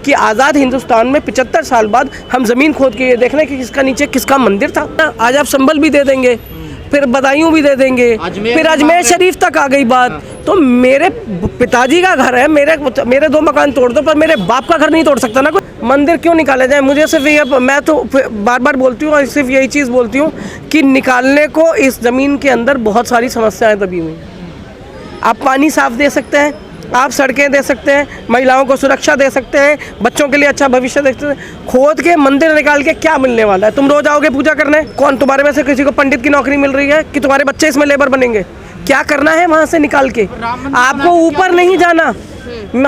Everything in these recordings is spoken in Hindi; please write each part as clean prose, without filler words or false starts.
कि आज़ाद हिंदुस्तान में 75 साल बाद हम ज़मीन खोद के ये देख रहे हैं कि किसका नीचे किसका मंदिर था। आज आप संबल भी दे देंगे, फिर बदायूं भी दे देंगे, फिर अजमेर शरीफ तक आ गई बात। तो मेरे पिताजी का घर है, मेरे 2 मकान तोड़ दो, पर मेरे बाप का घर नहीं तोड़ सकता ना कोई। मंदिर क्यों निकाले जाए? मुझे सिर्फ ये, मैं तो बार बार बोलती हूँ और सिर्फ यही चीज़ बोलती हूँ कि निकालने को इस ज़मीन के अंदर बहुत सारी समस्याएं दबी हुई हैं। आप पानी साफ दे सकते हैं, आप सड़कें दे सकते हैं, महिलाओं को सुरक्षा दे सकते हैं, बच्चों के लिए अच्छा भविष्य दे सकते हैं। खोद के मंदिर निकाल के क्या मिलने वाला है? तुम रोज आओगे पूजा करने? कौन तुम्हारे में से किसी को पंडित की नौकरी मिल रही है कि तुम्हारे बच्चे इसमें लेबर बनेंगे? क्या करना है वहाँ से निकाल के? आपको ऊपर नहीं जाना,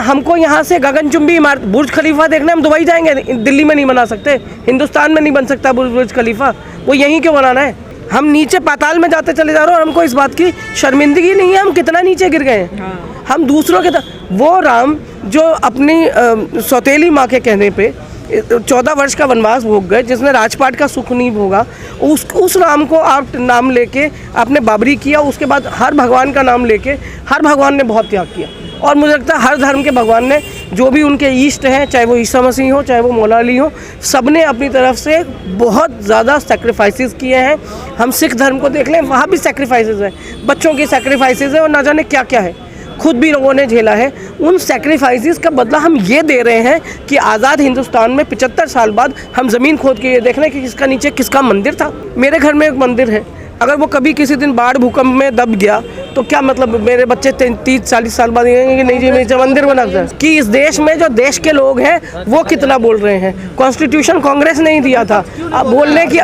हमको यहाँ से गगनचुंबी इमारत बुर्ज खलीफा देखने हम दुबई जाएंगे, दिल्ली में नहीं बना सकते, हिंदुस्तान में नहीं बन सकता बुर्ज खलीफा, वो यहीं क्यों बनाना है? हम नीचे पाताल में जाते चले जा रहे हैं और हमको इस बात की शर्मिंदगी नहीं है हम कितना नीचे गिर गए हैं। हम दूसरों के वो राम जो अपनी सौतेली माँ के कहने पे 14 वर्ष का वनवास भोग गए, जिसने राजपाट का सुख नहीं भोगा, उस राम को आप नाम लेके आपने बाबरी किया। उसके बाद हर भगवान का नाम लेके हर भगवान ने बहुत त्याग किया, और मुझे लगता है हर धर्म के भगवान ने जो भी उनके ईष्ट हैं, चाहे वो ईसा मसीह हो, चाहे वो मौला अली हो, सब ने अपनी तरफ से बहुत ज़्यादा सेक्रीफाइसेस किए हैं। हम सिख धर्म को देख लें, वहाँ भी सेक्रीफाइसेस हैं, बच्चों की सेक्रीफाइसेस है और ना जाने क्या क्या है, खुद भी लोगों ने झेला है। उन सेक्रीफाइसेस का बदला हम ये दे रहे हैं कि आज़ाद हिंदुस्तान में 75 साल बाद हम ज़मीन खोद के ये देख रहे हैं कि किसका नीचे किसका मंदिर था। मेरे घर में एक मंदिर है, अगर वो कभी किसी दिन बाढ़ भूकंप में दब गया तो क्या मतलब? मेरे बच्चे 30-40 साल बाद कहेंगे कि नहीं जी मेरे मंदिर बना था। कि इस देश में जो देश के लोग हैं वो कितना बोल रहे हैं? कॉन्स्टिट्यूशन कांग्रेस नहीं दिया था, अब बोलने की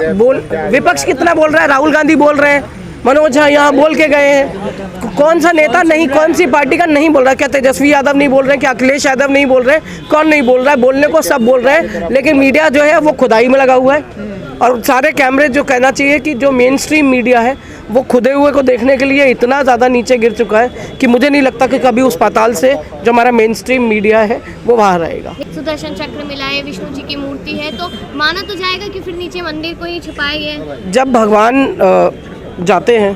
विपक्ष कितना बोल रहा है? राहुल गांधी बोल रहे हैं, मनोज झा यहाँ बोल के गए हैं। कौन सा नेता नहीं, कौन सी पार्टी का नहीं बोल रहा? क्या तेजस्वी यादव नहीं बोल रहे हैं? क्या अखिलेश यादव नहीं बोल रहे हैं? कौन नहीं बोल रहा है? बोलने को सब बोल रहे हैं, लेकिन मीडिया जो है वो खुदाई में लगा हुआ है। और सारे कैमरे, जो कहना चाहिए कि जो मेन स्ट्रीम मीडिया है वो खुदे हुए को देखने के लिए इतना ज़्यादा नीचे गिर चुका है कि मुझे नहीं लगता कि कभी उस पाताल से जो हमारा मेन स्ट्रीम मीडिया है वो बाहर आएगा। सुदर्शन चक्र मिला है, विष्णु जी की मूर्ति है, तो माना तो जाएगा कि फिर नीचे मंदिर को ही छुपाया गया है। जब भगवान जाते हैं,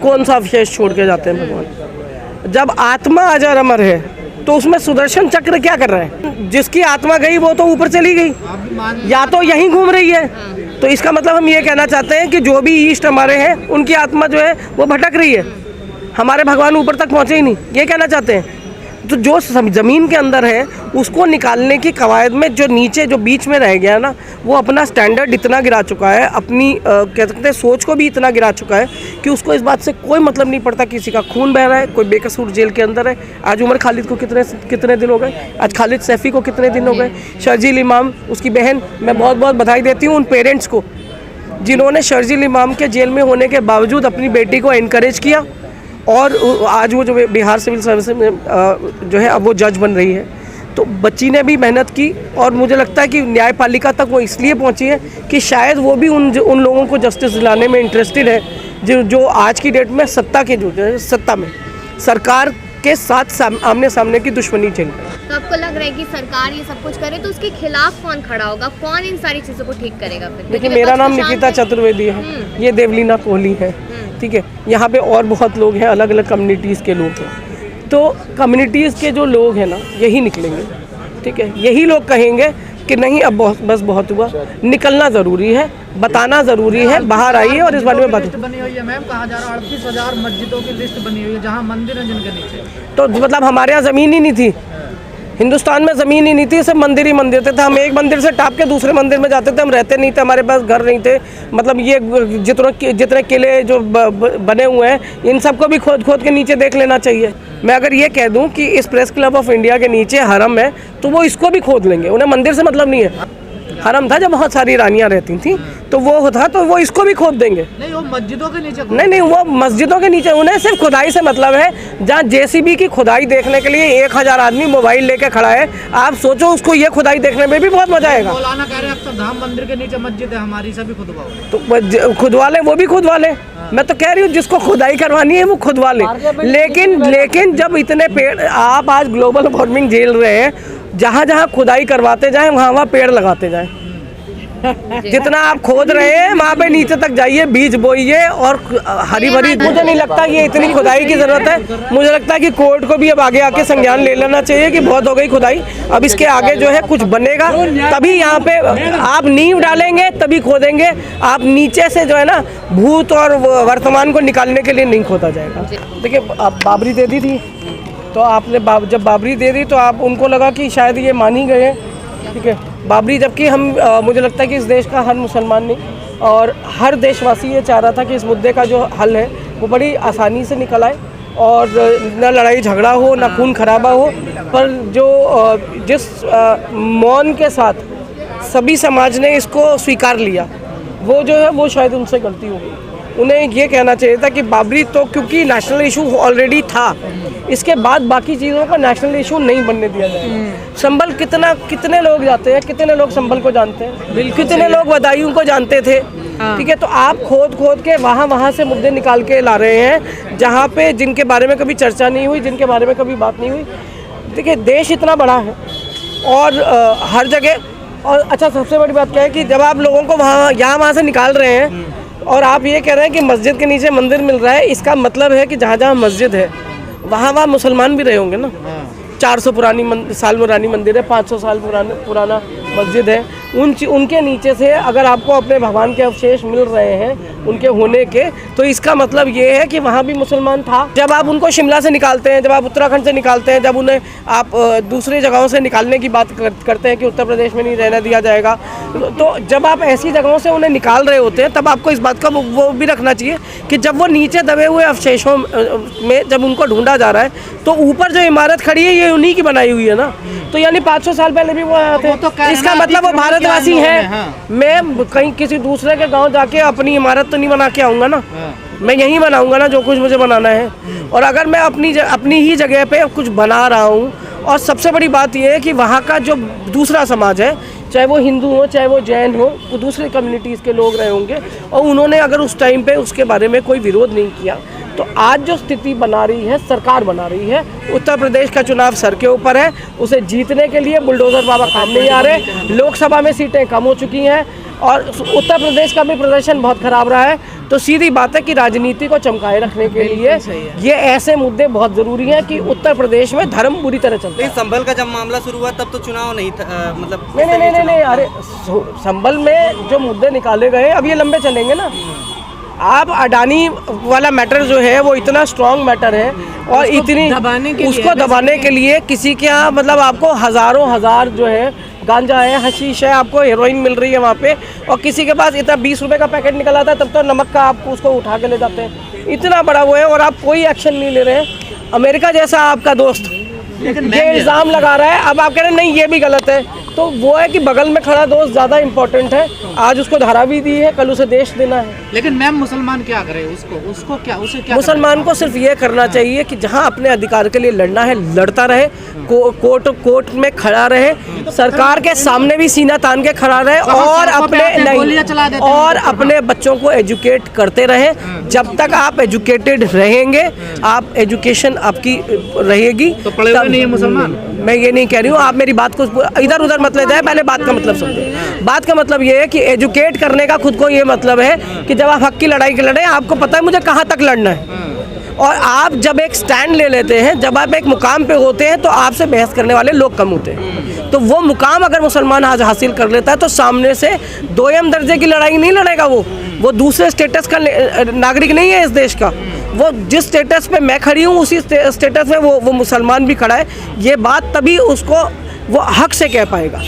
कौन सा अवशेष छोड़ के जाते हैं भगवान? जब आत्मा अजर अमर है तो उसमें सुदर्शन चक्र क्या कर रहा है? जिसकी आत्मा गई वो तो ऊपर चली गई, या तो यहीं घूम रही है। तो इसका मतलब हम ये कहना चाहते हैं कि जो भी ईष्ट हमारे हैं उनकी आत्मा जो है वो भटक रही है, हमारे भगवान ऊपर तक पहुँचे ही नहीं, ये कहना चाहते हैं। तो जो ज़मीन के अंदर है उसको निकालने की कवायद में जो नीचे जो बीच में रह गया ना, वो अपना स्टैंडर्ड इतना गिरा चुका है, अपनी कह सकते हैं सोच को भी इतना गिरा चुका है कि उसको इस बात से कोई मतलब नहीं पड़ता किसी का खून बह रहा है, कोई बेकसूर जेल के अंदर है। आज उमर खालिद को कितने दिन हो गए, आज खालिद सैफ़ी को कितने दिन हो गए, शर्जील इमाम, उसकी बहन, मैं बहुत बहुत बधाई देती हूँ उन पेरेंट्स को जिन्होंने शर्जील इमाम के जेल में होने के बावजूद अपनी बेटी को एनकरेज किया, और आज वो जो बिहार सिविल सर्विस में जो है अब वो जज बन रही है। तो बच्ची ने भी मेहनत की, और मुझे लगता है कि न्यायपालिका तक वो इसलिए पहुंची है कि शायद वो भी उन लोगों को जस्टिस दिलाने में इंटरेस्टेड है जो आज की डेट में सत्ता में सरकार के साथ आमने सामने की दुश्मनी चल रही है। तो आपको लग रहा है कि सरकार ये सब कुछ करे तो उसके खिलाफ कौन खड़ा होगा, कौन इन सारी चीज़ों को ठीक करेगा? फिर देखिए, मेरा नाम निकिता चतुर्वेदी है, ये देवलीना कोहली है, ठीक है। यहाँ पे और बहुत लोग हैं, अलग अलग कम्युनिटीज़ के लोग हैं। तो कम्युनिटीज़ के जो लोग हैं ना, यही निकलेंगे, ठीक है। यही लोग कहेंगे कि नहीं अब बस बहुत हुआ, निकलना ज़रूरी है, बताना ज़रूरी है, बाहर आइए और इस बारे में बात। बनी हुई है मैम, कहा जा रहा है 38,000 मस्जिदों की लिस्ट बनी हुई है जहाँ मंदिर हैं जिनके नीचे। तो मतलब हमारे यहाँ ज़मीन ही नहीं थी, हिंदुस्तान में ज़मीन ही नहीं थी, सब मंदिर ही मंदिर थे। हम एक मंदिर से टाप के दूसरे मंदिर में जाते थे, हम रहते नहीं थे, हमारे पास घर नहीं थे। मतलब ये जितने किले जो बने हुए हैं इन सबको भी खोद के नीचे देख लेना चाहिए। मैं अगर ये कह दूं कि इस प्रेस क्लब ऑफ इंडिया के नीचे हरम है तो वो इसको भी खोद लेंगे, उन्हें मंदिर से मतलब नहीं है। हरम था जब बहुत सारी रानियां रहती थी, तो वो था तो वो इसको भी खोद देंगे। नहीं, वो मस्जिदों के नीचे नहीं, वो मस्जिदों के नीचे, उन्हें सिर्फ खुदाई से मतलब है। जहाँ जेसीबी की खुदाई देखने के लिए 1000 आदमी मोबाइल लेके खड़ा है, आप सोचो उसको ये खुदाई देखने में भी बहुत मजा आएगा। मौलाना कह रहे हैं अक्षरधाम मंदिर के नीचे मस्जिद है हमारी, सभी खुदवाओ। तो खुदवा ले, वो भी खुदवा ले। मैं तो कह रही हूँ जिसको खुदाई करवानी है वो खुदवा ले। लेकिन जब इतने पेड़, आप आज ग्लोबल वार्मिंग झेल रहे हैं, जहाँ खुदाई करवाते जाएं वहाँ पेड़ लगाते जाएं, जितना आप खोद रहे हैं वहाँ पे नीचे तक जाइए, बीज बोइए और हरी भरी। मुझे नहीं लगता कि इतनी खुदाई की जरूरत है। मुझे लगता है कि कोर्ट को भी अब आगे आके संज्ञान ले लेना चाहिए कि बहुत हो गई खुदाई, अब इसके आगे जो है कुछ बनेगा तभी यहाँ पे आप नींव डालेंगे, तभी खोदेंगे। आप नीचे से जो है ना भूत और वर्तमान को निकालने के लिए नहीं खोदा जाएगा। देखिए, आप बाबरी दे दी थी तो आपने जब बाबरी दे दी तो आप उनको लगा कि शायद ये मान ही गए, ठीक है, बाबरी, जबकि हम मुझे लगता है कि इस देश का हर मुसलमान नहीं और हर देशवासी ये चाह रहा था कि इस मुद्दे का जो हल है वो बड़ी आसानी से निकल आए और न लड़ाई झगड़ा हो, न खून खराबा हो। पर जो जिस मौन के साथ सभी समाज ने इसको स्वीकार लिया, वो जो है वो शायद उनसे गलती हो गई। उन्हें ये कहना चाहिए था कि बाबरी तो क्योंकि नेशनल इशू ऑलरेडी था, इसके बाद बाकी चीज़ों का नेशनल इशू नहीं बनने दिया जाए। संभल कितने लोग जाते हैं, कितने लोग संभल को जानते हैं, कितने लोग बदायूं को जानते थे, ठीक है। तो आप खोद के वहाँ से मुद्दे निकाल के ला रहे हैं जहाँ पे जिनके बारे में कभी चर्चा नहीं हुई, जिनके बारे में कभी बात नहीं हुई। देखिए, देश इतना बड़ा है और हर जगह, और अच्छा सबसे बड़ी बात क्या है कि जब आप लोगों को वहाँ से निकाल रहे हैं और आप ये कह रहे हैं कि मस्जिद के नीचे मंदिर मिल रहा है, इसका मतलब है कि जहाँ जहाँ मस्जिद है वहाँ मुसलमान भी रहे होंगे ना। 400 साल पुरानी मंदिर है, 500 साल पुराना मस्जिद है, उनके नीचे से अगर आपको अपने भगवान के अवशेष मिल रहे हैं उनके होने के, तो इसका मतलब ये है कि वहाँ भी मुसलमान था। जब आप उनको शिमला से निकालते हैं, जब आप उत्तराखंड से निकालते हैं, जब उन्हें आप दूसरी जगहों से निकालने की बात करते हैं कि उत्तर प्रदेश में नहीं रहने दिया जाएगा, तो जब आप ऐसी जगहों से उन्हें निकाल रहे होते हैं तब आपको इस बात का वो भी रखना चाहिए कि जब वो नीचे दबे हुए अवशेषों में जब उनको ढूंढा जा रहा है तो ऊपर जो इमारत खड़ी है ये उन्हीं की बनाई हुई है ना। तो यानी 500 साल पहले भी वो आए थे, इसका मतलब वो भारतवासी हैं। मैं कहीं किसी दूसरे के गांव जाके अपनी इमारत तो नहीं बना के आऊँगा ना, मैं यहीं बनाऊँगा ना जो कुछ मुझे बनाना है। और अगर मैं अपनी ही जगह पे कुछ बना रहा हूँ, और सबसे बड़ी बात यह है कि वहाँ का जो दूसरा समाज है, चाहे वो हिंदू हो चाहे वो जैन हो, वो दूसरे कम्युनिटीज़ के लोग रहे होंगे और उन्होंने अगर उस टाइम पे उसके बारे में कोई विरोध नहीं किया, तो आज जो स्थिति बना रही है सरकार बना रही है। उत्तर प्रदेश का चुनाव सर के ऊपर है, उसे जीतने के लिए बुलडोज़र बाबा काम नहीं आ रहे। लोकसभा में सीटें कम हो चुकी हैं और उत्तर प्रदेश का भी प्रदर्शन बहुत खराब रहा है। तो सीधी बात है कि राजनीति को चमकाए रखने के लिए ये ऐसे मुद्दे बहुत ज़रूरी हैं कि उत्तर प्रदेश में धर्म बुरी तरह चलता है। संभल का जब मामला शुरू हुआ तब तो चुनाव नहीं था, मतलब नहीं, अरे संभल में जो मुद्दे निकाले गए अब ये लंबे चलेंगे ना। आप अडानी वाला मैटर जो है वो इतना स्ट्रॉन्ग मैटर है और उसको दबाने के लिए किसी के यहाँ मतलब आपको हजार जो है गांजा है, हशीश है, आपको हेरोइन मिल रही है वहाँ पे, और किसी के पास इतना 20 रुपए का पैकेट निकल आता है तब तो नमक का आप उसको उठा के ले जाते हैं। इतना बड़ा वो है और आप कोई एक्शन नहीं ले रहे हैं। अमेरिका जैसा आपका दोस्त ये इल्ज़ाम लगा रहा है, अब आप कह रहे हैं नहीं ये भी गलत है, तो वो है कि बगल में खड़ा दोस्त ज़्यादा इम्पोर्टेंट है। आज उसको धारा भी दी है, कल उसे देश देना है। लेकिन मैम मुसलमान क्या करे, उसको क्या मुसलमान को सिर्फ ये करना चाहिए कि जहां अपने अधिकार के लिए लड़ना है लड़ता रहे, कोर्ट में खड़ा रहे, सरकार के सामने भी सीना तान के खड़ा रहे और अपने बच्चों को एजुकेट करते रहे। जब तक आप एजुकेटेड रहेंगे, आप एजुकेशन आपकी रहेगी। तो पढ़े हुए नहीं है मुसलमान, मैं ये नहीं कह रही हूँ, आप मेरी बात को इधर उधर मत ले जाए, पहले बात का मतलब समझो। बात का मतलब ये है कि एजुकेट करने का खुद को ये मतलब है कि जब आप हक की लड़ाई लड़े, आपको पता है मुझे कहाँ तक लड़ना है। और आप जब एक स्टैंड ले लेते हैं, जब आप एक मुकाम पे होते हैं, तो आपसे बहस करने वाले लोग कम होते हैं। तो वो मुकाम अगर मुसलमान आज हासिल कर लेता है तो सामने से दोयम दर्जे की लड़ाई नहीं लड़ेगा। वो दूसरे स्टेटस का नागरिक नहीं है इस देश का। वो जिस स्टेटस पे मैं खड़ी हूँ उसी स्टेटस में वो मुसलमान भी खड़ा है। ये बात तभी उसको वो हक से कह पाएगा।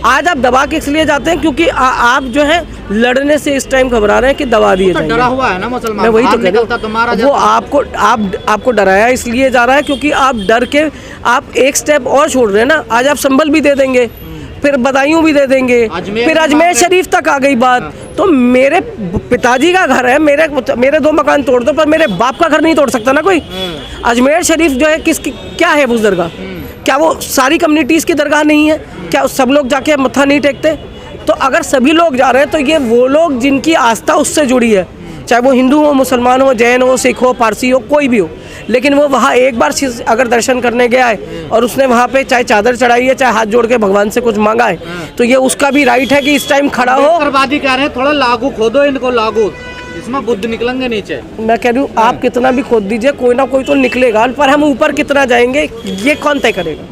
आज आप दबा के इसलिए जाते हैं क्योंकि आप जो है लड़ने से इस टाइम घबरा रहे हैं कि दबा दिए जाएंगे। डरा हुआ है ना मुसलमान, मैं वही तो कह रहा हूँ, वो आपको डराया इसलिए जा रहा है क्योंकि आप डर के आप एक स्टेप और छोड़ रहे हैं ना। आज आप संभल भी दे देंगे, फिर बदायूं भी दे देंगे, फिर अजमेर शरीफ तक आ गई बात। तो मेरे पिताजी का घर है, मेरे 2 मकान तोड़ दो, पर मेरे बाप का घर नहीं तोड़ सकता ना कोई। अजमेर शरीफ जो है किसकी क्या है उस दरगाह? क्या वो सारी कम्युनिटीज़ की दरगाह नहीं है? क्या सब लोग जाके मत्था नहीं टेकते? तो अगर सभी लोग जा रहे हैं तो ये वो लोग जिनकी आस्था उससे जुड़ी है, चाहे वो हिंदू हो, मुसलमान हो, जैन हो, सिख हो, पारसी हो, कोई भी हो। लेकिन वो वहाँ एक बार अगर दर्शन करने गया है और उसने वहाँ पे चाहे चादर चढ़ाई है, चाहे हाथ जोड़ के भगवान से कुछ मांगा है, तो ये उसका भी राइट है कि इस टाइम खड़ा हो। अंबेडकरवादी कह रहे हैं थोड़ा लागू खोदो इनको, लागू, इसमें बुद्ध निकलेंगे नीचे। मैं कह रही हूँ आप कितना भी खोद दीजिए, कोई ना कोई तो निकलेगा, पर हम ऊपर कितना जाएंगे ये कौन तय करेगा?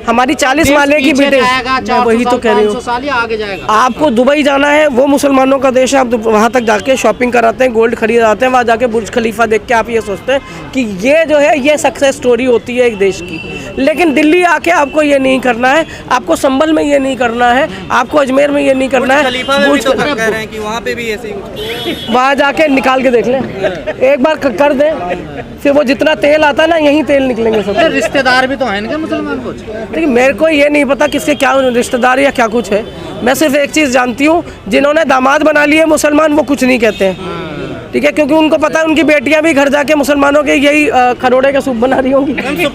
हमारी 40 माले की बिल्डिंग, मैं वही तो कह रही हूँ, आगे जाएगा। आपको दुबई जाना है, वो मुसलमानों का देश है, आप वहाँ तक जाके शॉपिंग कराते हैं, गोल्ड खरीद आते हैं, वहाँ जाके बुर्ज खलीफा देख के आप ये सोचते हैं कि ये जो है ये सक्सेस स्टोरी होती है एक देश की। लेकिन दिल्ली आके आपको ये नहीं करना है, आपको संभल में ये नहीं करना है, आपको अजमेर में ये नहीं करना है, कह रहे हैं कि वहाँ पे भी ऐसे ही, वहाँ जाके निकाल के देख लें, एक बार कर दें, फिर वो जितना तेल आता है ना, यहीं तेल निकलेंगे सब। रिश्तेदार भी तो हैं इनके मुसलमान कुछ। देखिए मेरे को ये नहीं पता किसके क्या रिश्तेदार या क्या कुछ है, मैं सिर्फ एक चीज़ जानती हूँ, जिन्होंने दामाद बना लिए मुसलमान वो कुछ नहीं कहते हैं, ठीक है, क्योंकि उनको पता है उनकी बेटियां भी घर जाके मुसलमानों के यही खरोड़े का सूप बना रही होंगी, सुप्रीम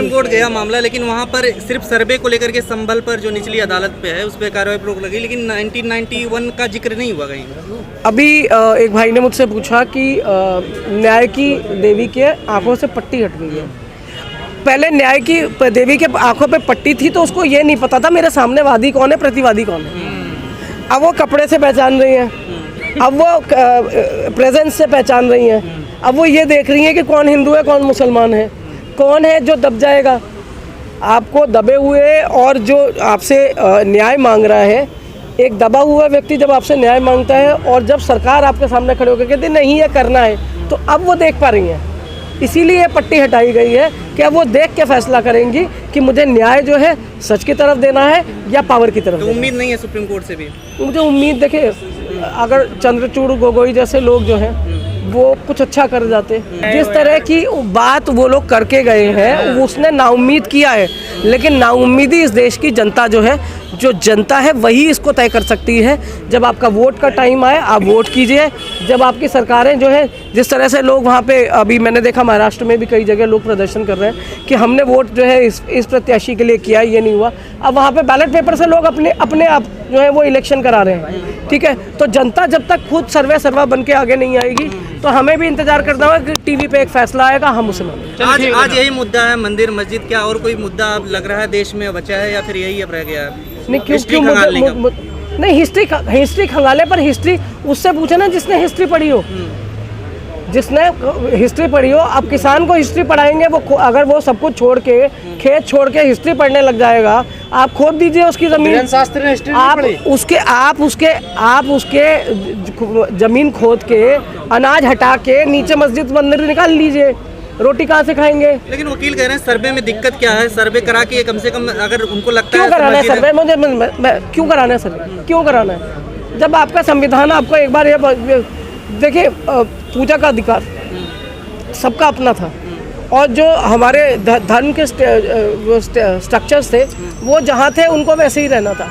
कोर्ट गया मामला, लेकिन वहाँ पर सिर्फ सर्वे को लेकर के संभल पर जो निचली अदालत पे है उस पर कार्रवाई पर रोक लगी, लेकिन 1991 का जिक्र नहीं हुआ कहीं। अभी एक भाई ने मुझसे पूछा कि न्याय की देवी के आंखों से पट्टी हट गई है। पहले न्याय की देवी के आंखों पे पट्टी थी तो उसको ये नहीं पता था मेरे सामने वादी कौन है, प्रतिवादी कौन है। अब वो कपड़े से पहचान रही हैं, अब वो प्रेजेंस से पहचान रही हैं, अब वो ये देख रही हैं कि कौन हिंदू है कौन मुसलमान है, कौन है जो दब जाएगा। आपको दबे हुए और जो आपसे न्याय मांग रहा है, एक दबा हुआ व्यक्ति जब आपसे न्याय मांगता है और जब सरकार आपके सामने खड़े होकर कहती नहीं ये करना है, तो अब वो देख पा रही हैं, इसीलिए ये पट्टी हटाई गई है कि अब वो देख के फैसला करेंगी कि मुझे न्याय जो है सच की तरफ देना है या पावर की तरफ। तो उम्मीद नहीं है सुप्रीम कोर्ट से भी? मुझे उम्मीद, देखिए अगर चंद्रचूड़ गोगोई जैसे लोग जो हैं वो कुछ अच्छा कर जाते, जिस तरह की बात वो लोग करके गए हैं उसने नाउम्मीद किया है, लेकिन नाउम्मीदी इस देश की जनता जो है, जो जनता है वही इसको तय कर सकती है। जब आपका वोट का टाइम आए आप वोट कीजिए, जब आपकी सरकारें जो है, जिस तरह से लोग वहाँ पे, अभी मैंने देखा महाराष्ट्र में भी कई जगह लोग प्रदर्शन कर रहे हैं कि हमने वोट जो है इस प्रत्याशी के लिए किया, ये नहीं हुआ। अब वहाँ पे बैलेट पेपर से लोग अपने आप जो है वो इलेक्शन करा रहे हैं, ठीक है। तो जनता जब तक खुद सर्वा बन के आगे नहीं आएगी तो हमें भी इंतजार करना होगा कि टीवी पे एक फैसला आएगा, हम उसे मानेंगे। आज यही मुद्दा है मंदिर मस्जिद, क्या और कोई मुद्दा अब लग रहा है देश में बचा है या फिर यही अब रह गया है? नहीं, नहीं हिस्ट्री खंगाले, पर हिस्ट्री उससे पूछे ना जिसने हिस्ट्री पढ़ी हो, जिसने हिस्ट्री पढ़ी हो। अब किसान को हिस्ट्री पढ़ाएंगे, वो अगर वो सब कुछ छोड़ के, खेत छोड़ के हिस्ट्री पढ़ने लग जाएगा, आप खोद दीजिए उसकी जमीन, आप उसके जमीन खोद के, अनाज हटा के नीचे मस्जिद मंदिर निकाल लीजिए, रोटी कहाँ से खाएंगे? लेकिन वकील कह रहे हैं सर्वे में दिक्कत क्या है, सर्वे करा के कम से कम अगर उनको लगता है, क्यों कराना है सर्वे? मुझे क्यों कराना है सर्वे, क्यों कराना है? जब आपका संविधान आपको एक बार ये देखिए, पूजा का अधिकार सबका अपना था, और जो हमारे धर्म के स्ट्रक्चर्स थे वो जहाँ थे उनको वैसे ही रहना था।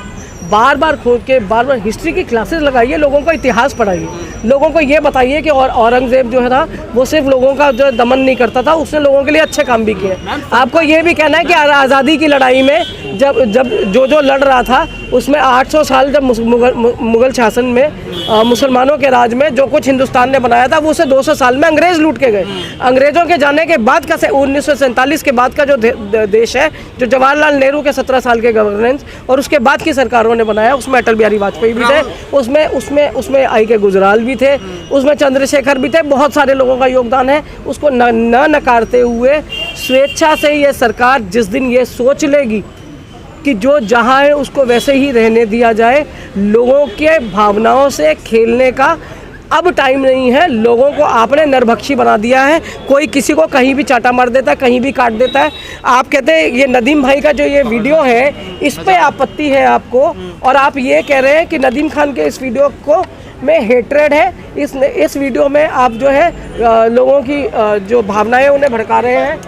बार बार खोद के, बार बार हिस्ट्री की क्लासेस लगाइए, लोगों को इतिहास पढ़ाइए, लोगों को ये बताइए कि औरंगजेब जो है ना वो सिर्फ लोगों का जो दमन नहीं करता था, उसने लोगों के लिए अच्छे काम भी किए। आपको ये भी कहना है कि आज़ादी की लड़ाई में जब जो लड़ रहा था उसमें 800 साल जब मुगल शासन में मुसलमानों के राज में जो कुछ हिंदुस्तान ने बनाया था वो उसे 200 साल में अंग्रेज़ लूट के गए। अंग्रेज़ों के जाने के बाद का 1947 के बाद का जो देश है, जो जवाहरलाल नेहरू के 17 साल के गवर्नेंस और उसके बाद की सरकारों ने बनाया, उसमें अटल बिहारी वाजपेयी भी थे, उसमें आई के गुजराल भी थे, उसमें चंद्रशेखर भी थे, बहुत सारे लोगों का योगदान है। उसको न नकारते हुए स्वेच्छा से ये सरकार जिस दिन ये सोच लेगी कि जो जहाँ है उसको वैसे ही रहने दिया जाए, लोगों के भावनाओं से खेलने का अब टाइम नहीं है। लोगों को आपने नरभक्षी बना दिया है, कोई किसी को कहीं भी चाटा मार देता है, कहीं भी काट देता है। आप कहते हैं ये नदीम भाई का जो ये वीडियो है इस पे आपत्ति है आपको, और आप ये कह रहे हैं कि नदीम खान के इस वीडियो को में हेट्रेड है, इस वीडियो में आप जो है लोगों की जो भावनाएं उन्हें भड़का रहे हैं।